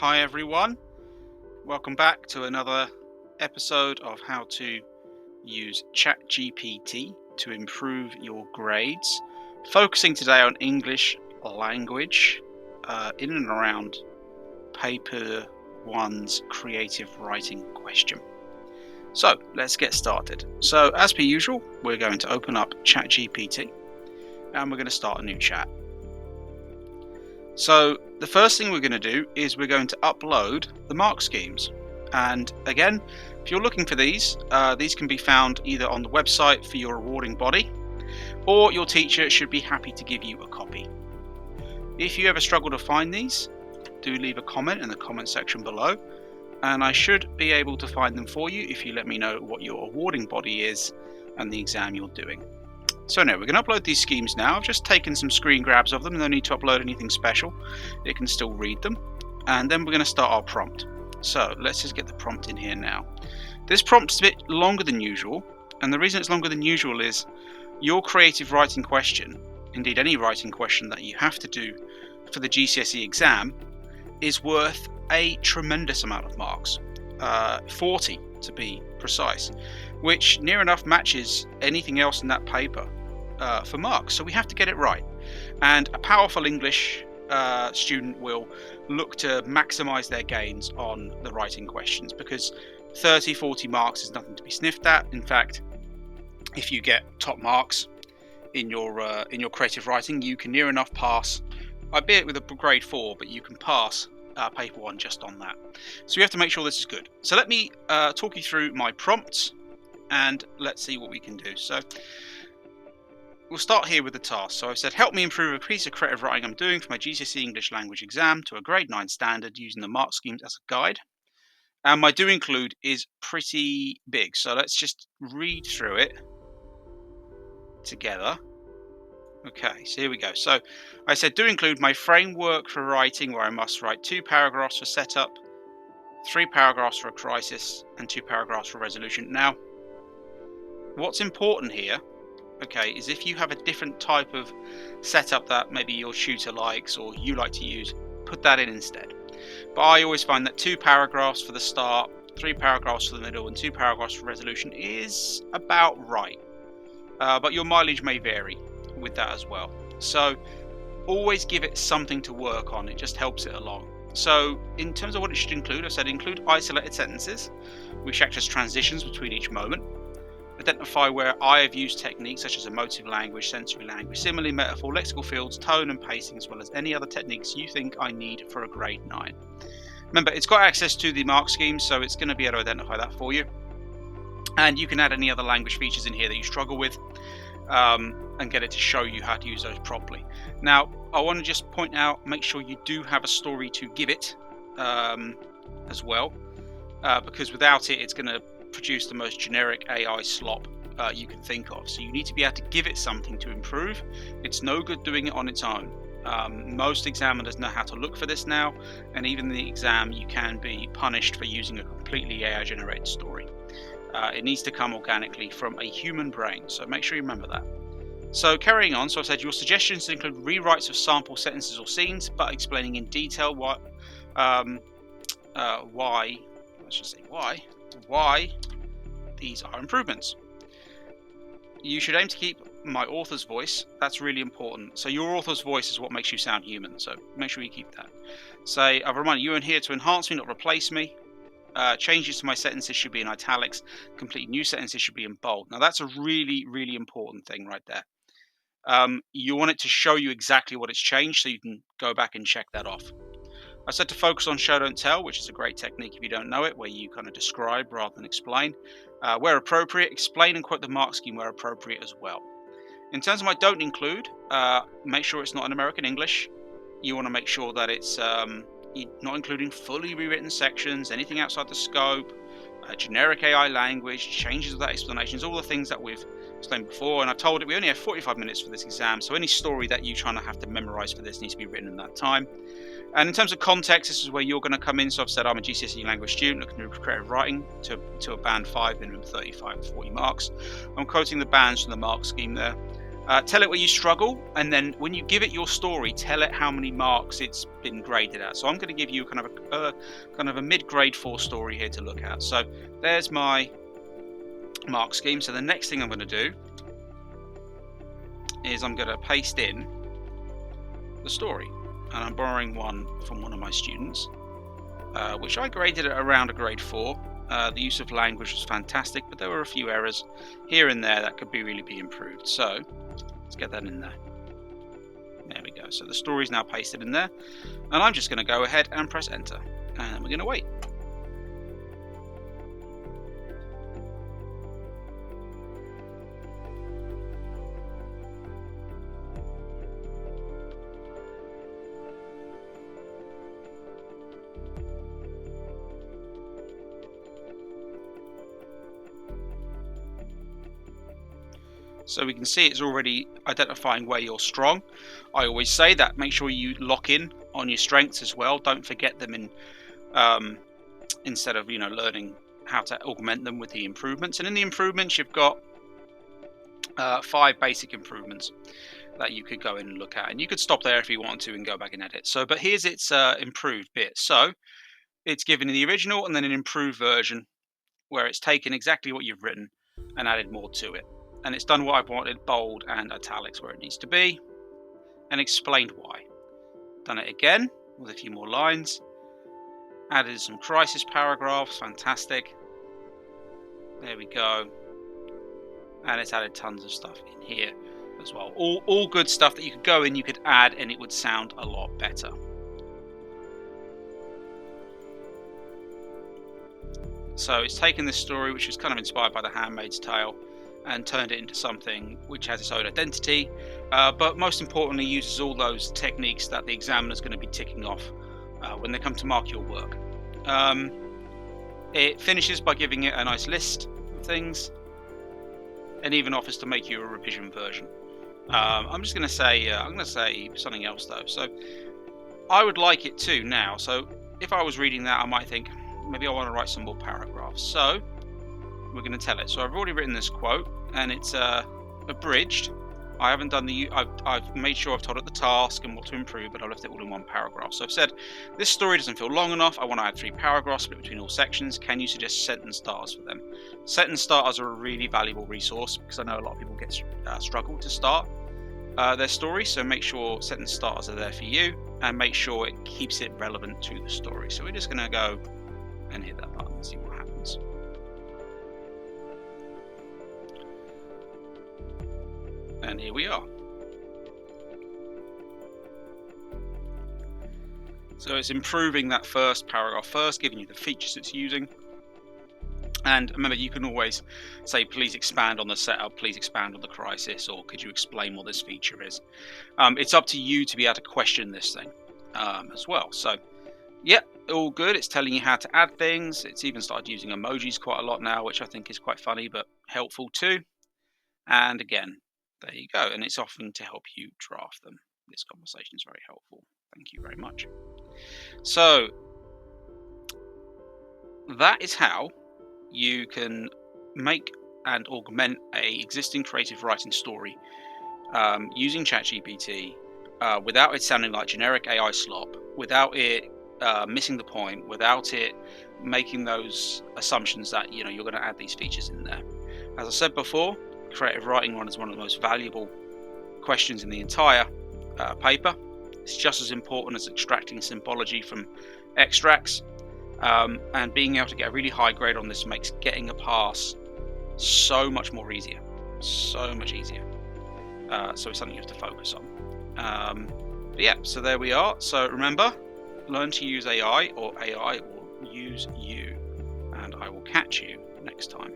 Hi everyone, welcome back to another episode of how to use ChatGPT to improve your grades. Focusing today on English language in and around paper one's creative writing question. So let's get started. So as per usual, we're going to open up ChatGPT and we're going to start a new chat. So the first thing we're going to do is we're going to upload the mark schemes. And again, if you're looking for these can be found either on the website for your awarding body, or your teacher should be happy to give you a copy. If you ever struggle to find these, do leave a comment in the comment section below, and I should be able to find them for you if you let me know what your awarding body is and the exam you're doing. So now we're going to upload these schemes now. I've just taken some screen grabs of them. No need to upload anything special. It can still read them. And then we're going to start our prompt. So let's just get the prompt in here now. This prompt's a bit longer than usual. And the reason it's longer than usual is your creative writing question, indeed any writing question that you have to do for the GCSE exam, is worth a tremendous amount of marks. 40 to be precise, which near enough matches anything else in that paper for marks. So we have to get it right. And a powerful English student will look to maximize their gains on the writing questions, because 30-40 marks is nothing to be sniffed at. In fact, if you get top marks in your creative writing, you can near enough pass, albeit with a grade 4, but you can pass paper 1 just on that. So we have to make sure this is good. So let me talk you through my prompts and let's see what we can do. So we'll start here with the task. So I've said, help me improve a piece of creative writing I'm doing for my GCSE English Language exam to a grade 9 standard using the mark schemes as a guide. And my do include is pretty big. So let's just read through it together. Okay, so here we go. So I said, do include my framework for writing, where I must write 2 paragraphs for setup, 3 paragraphs for a crisis, and 2 paragraphs for resolution. Now, what's important here, okay, is if you have a different type of setup that maybe your tutor likes or you like to use, put that in instead. But I always find that 2 paragraphs for the start, 3 paragraphs for the middle, and 2 paragraphs for resolution is about right. But your mileage may vary with that as well. So always give it something to work on. It just helps it along. So in terms of what it should include, I said include isolated sentences which act as transitions between each moment. Identify where I have used techniques such as emotive language, sensory language, simile, metaphor, lexical fields, tone and pacing, as well as any other techniques you think I need for a grade 9. Remember, it's got access to the mark scheme, so it's going to be able to identify that for you. And you can add any other language features in here that you struggle with and get it to show you how to use those properly. Now, I want to just point out, make sure you do have a story to give it as well, because without it, it's going to produce the most generic AI slop you can think of. So you need to be able to give it something to improve. It's no good doing it on its own. Most examiners know how to look for this now, and even in the exam, you can be punished for using a completely AI generated story. It needs to come organically from a human brain, so make sure you remember that. So carrying on, so I've said your suggestions include rewrites of sample sentences or scenes, but explaining in detail why these are improvements. You should aim to keep my author's voice. That's really important. So your author's voice is what makes you sound human, so make sure you keep that. Say, I've reminded you in here to enhance me, not replace me. Changes to my sentences should be in italics. Complete new sentences should be in bold. Now that's a really, really important thing right there. You want it to show you exactly what it's changed so you can go back and check that off. I said to focus on show don't tell, which is a great technique if you don't know it, where you kind of describe rather than explain. Where appropriate, explain and quote the mark scheme where appropriate as well. In terms of my don't include, make sure it's not in American English. You want to make sure that it's not including fully rewritten sections, anything outside the scope, generic AI language, changes without explanations, all the things that we've explained before. And I've told it we only have 45 minutes for this exam, so any story that you're trying to have to memorize for this needs to be written in that time. And in terms of context, this is where you're going to come in. So I've said I'm a GCSE language student looking to improve creative writing to a band 5, minimum 35 to 40 marks. I'm quoting the bands from the mark scheme there. Tell it where you struggle, and then when you give it your story, tell it how many marks it's been graded at. So I'm going to give you kind of a mid-grade 4 story here to look at. So there's my mark scheme. So the next thing I'm going to do is I'm going to paste in the story, and I'm borrowing one from one of my students, which I graded at around a grade 4. The use of language was fantastic, but there were a few errors here and there that could really be improved. So let's get that in there. There we go. So the story is now pasted in there, and I'm just going to go ahead and press enter, and we're going to wait. So we can see it's already identifying where you're strong. I always say that make sure you lock in on your strengths as well. Don't forget them in instead of learning how to augment them with the improvements. And in the improvements, you've got 5 basic improvements that you could go in and look at, and you could stop there if you want to and go back and edit. So, but here's its improved bit. So it's given the original and then an improved version where it's taken exactly what you've written and added more to it. And it's done what I've wanted, bold and italics where it needs to be, and explained why. Done it again with a few more lines, added some crisis paragraphs, fantastic. There we go. And it's added tons of stuff in here as well. All good stuff that you could go in, you could add, and it would sound a lot better. So it's taken this story, which was kind of inspired by The Handmaid's Tale, and turned it into something which has its own identity, but most importantly uses all those techniques that the examiner is going to be ticking off when they come to mark your work. It finishes by giving it a nice list of things, and even offers to make you a revision version. I'm just going to say I'm going to say something else though. So I would like it too now. So if I was reading that, I might think maybe I want to write some more paragraphs. So we're going to tell it. So I've already written this quote, and it's abridged. I haven't done I've made sure I've told it the task and what to improve, but I left it all in one paragraph. So I've said, this story doesn't feel long enough. I want to add 3 paragraphs split between all sections. Can you suggest sentence starters for them? Sentence starters are a really valuable resource because I know a lot of people struggle to start their story. So make sure sentence starters are there for you, and make sure it keeps it relevant to the story. So we're just going to go and hit that button and see what happens. And here we are. So it's improving that first paragraph first, giving you the features it's using. And remember, you can always say, please expand on the setup, please expand on the crisis, or could you explain what this feature is? It's up to you to be able to question this thing as well. So, yeah, all good. It's telling you how to add things. It's even started using emojis quite a lot now, which I think is quite funny, but helpful too. And again, there you go, and it's offering to help you draft them. This conversation is very helpful. Thank you very much. So that is how you can make and augment a existing creative writing story using ChatGPT without it sounding like generic AI slop, without it missing the point, without it making those assumptions that you're going to add these features in there. As I said before, creative writing one is one of the most valuable questions in the entire paper. It's just as important as extracting symbology from extracts, and being able to get a really high grade on this makes getting a pass so much easier. So it's something you have to focus on. But yeah, so there we are. So remember, learn to use AI, or AI will use you, and I will catch you next time.